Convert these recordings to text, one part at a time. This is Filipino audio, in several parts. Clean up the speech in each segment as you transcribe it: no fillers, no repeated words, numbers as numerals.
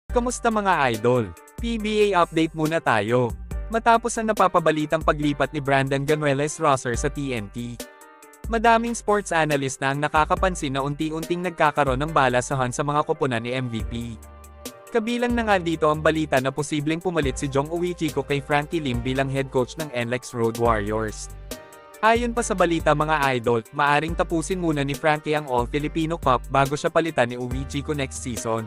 Kamusta mga idol? PBA update muna tayo. Matapos ang napapabalitang paglipat ni Brandon Ganueles-Rosser sa TNT. Madaming sports analyst na ang nakakapansin na unti-unting nagkakaroon ng balasahan sa mga koponan ni MVP. Kabilang na nga dito ang balita na posibleng pumalit si Jong Uichiko kay Frankie Lim bilang head coach ng NLEX Road Warriors. Ayon pa sa balita mga idol, maaring tapusin muna ni Frankie ang All-Filipino Cup bago siya palitan ni Uichiko next season.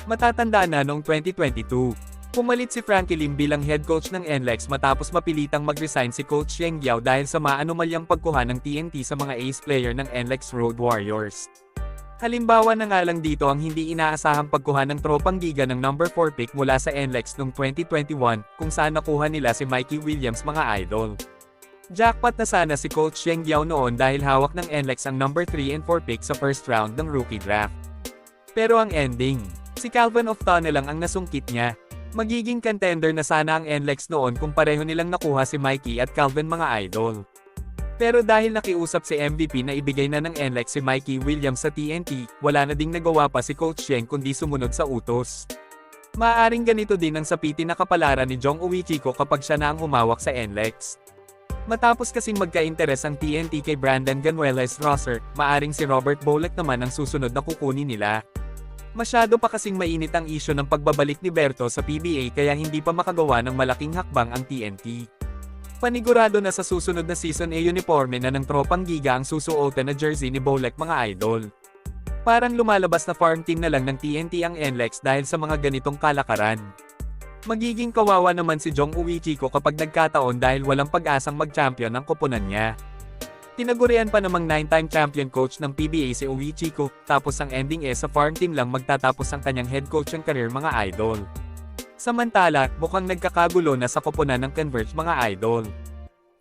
Matatandaan na noong 2022, pumalit si Frankie Lim bilang head coach ng NLEX matapos mapilitang mag-resign si Coach Yeng Yao dahil sa maanomalyang pagkuha ng TNT sa mga ace player ng NLEX Road Warriors. Halimbawa na nga lang dito ang hindi inaasahang pagkuha ng tropang giga ng number 4 pick mula sa NLEX noong 2021, kung saan nakuha nila si Mikey Williams mga idol. Jackpot na sana si Coach Yeng Yao noon dahil hawak ng NLEX ang number 3 and 4 pick sa first round ng rookie draft. Pero ang ending, si Calvin Oftane lang ang nasungkit niya. Magiging contender na sana ang NLEX noon kung pareho nilang nakuha si Mikey at Calvin mga idol. Pero dahil nakiusap si MVP na ibigay na ng NLEX si Mikey Williams sa TNT, wala na ding nagawa pa si Coach Yeng kundi sumunod sa utos. Maaaring ganito din ang sapitin na kapalaran ni Jong Uichiko kapag siya na ang humawak sa NLEX. Matapos kasing magka-interes ang TNT kay Brandon Ganueles-Rosser, maaring si Robert Bolac naman ang susunod na kukunin nila. Masyado pa kasing mainit ang isyu ng pagbabalik ni Berto sa PBA kaya hindi pa makagawa ng malaking hakbang ang TNT. Panigurado na sa susunod na season ay uniforme na ng tropang giga ang susuotan na jersey ni Bolac mga idol. Parang lumalabas na farm team na lang ng TNT ang NLEX dahil sa mga ganitong kalakaran. Magiging kawawa naman si Jong Uichiko kapag nagkataon dahil walang pag-asang mag-champion ng koponan niya. Tinagurian pa namang 9-time champion coach ng PBA si Uichiko, tapos ang ending sa farm team lang magtatapos ang kanyang head coaching career mga idol. Samantala, mukhang nagkakagulo na sa koponan ng Converge mga idol.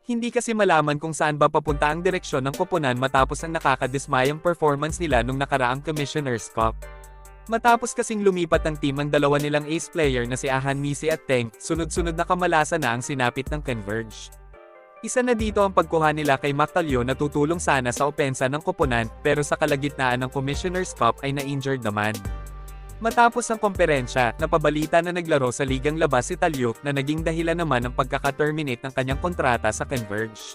Hindi kasi malaman kung saan ba papunta ang direksyon ng koponan matapos ang nakakadismayang performance nila nung nakaraang Commissioner's Cup. Matapos kasing lumipat ng team ang dalawa nilang ace player na si Ahan Misi at Teng, sunod-sunod na kamalasan na ang sinapit ng Converge. Isa na dito ang pagkuha nila kay Mactalio na tutulong sana sa opensa ng koponan, pero sa kalagitnaan ng Commissioner's Cup ay na-injured naman. Matapos ang komperensya, napabalita na naglaro sa ligang labas si Talio na naging dahilan naman ng pagkaka-terminate ng kanyang kontrata sa Converge.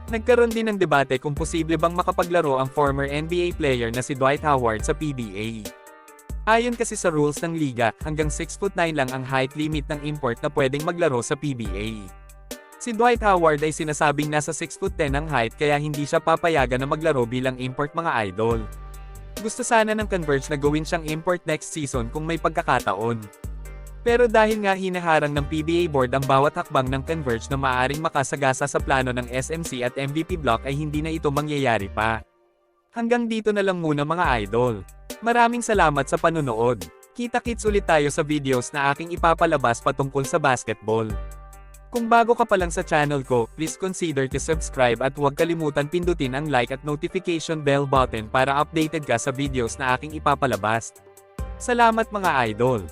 Nagkaroon din ng debate kung posible bang makapaglaro ang former NBA player na si Dwight Howard sa PBA. Ayon kasi sa rules ng liga, hanggang 6'9" lang ang height limit ng import na pwedeng maglaro sa PBA. Si Dwight Howard ay sinasabing nasa 6'10" ang height kaya hindi siya papayagan na maglaro bilang import mga idol. Gusto sana ng Converge na gawin siyang import next season kung may pagkakataon. Pero dahil nga hinaharang ng PBA board ang bawat hakbang ng Converge na maaaring makasagasa sa plano ng SMC at MVP block ay hindi na ito mangyayari pa. Hanggang dito na lang muna mga idol. Maraming salamat sa panunood. Kita-kits ulit tayo sa videos na aking ipapalabas patungkol sa basketball. Kung bago ka pa lang sa channel ko, please consider to subscribe at huwag kalimutan pindutin ang like at notification bell button para updated ka sa videos na aking ipapalabas. Salamat mga idol!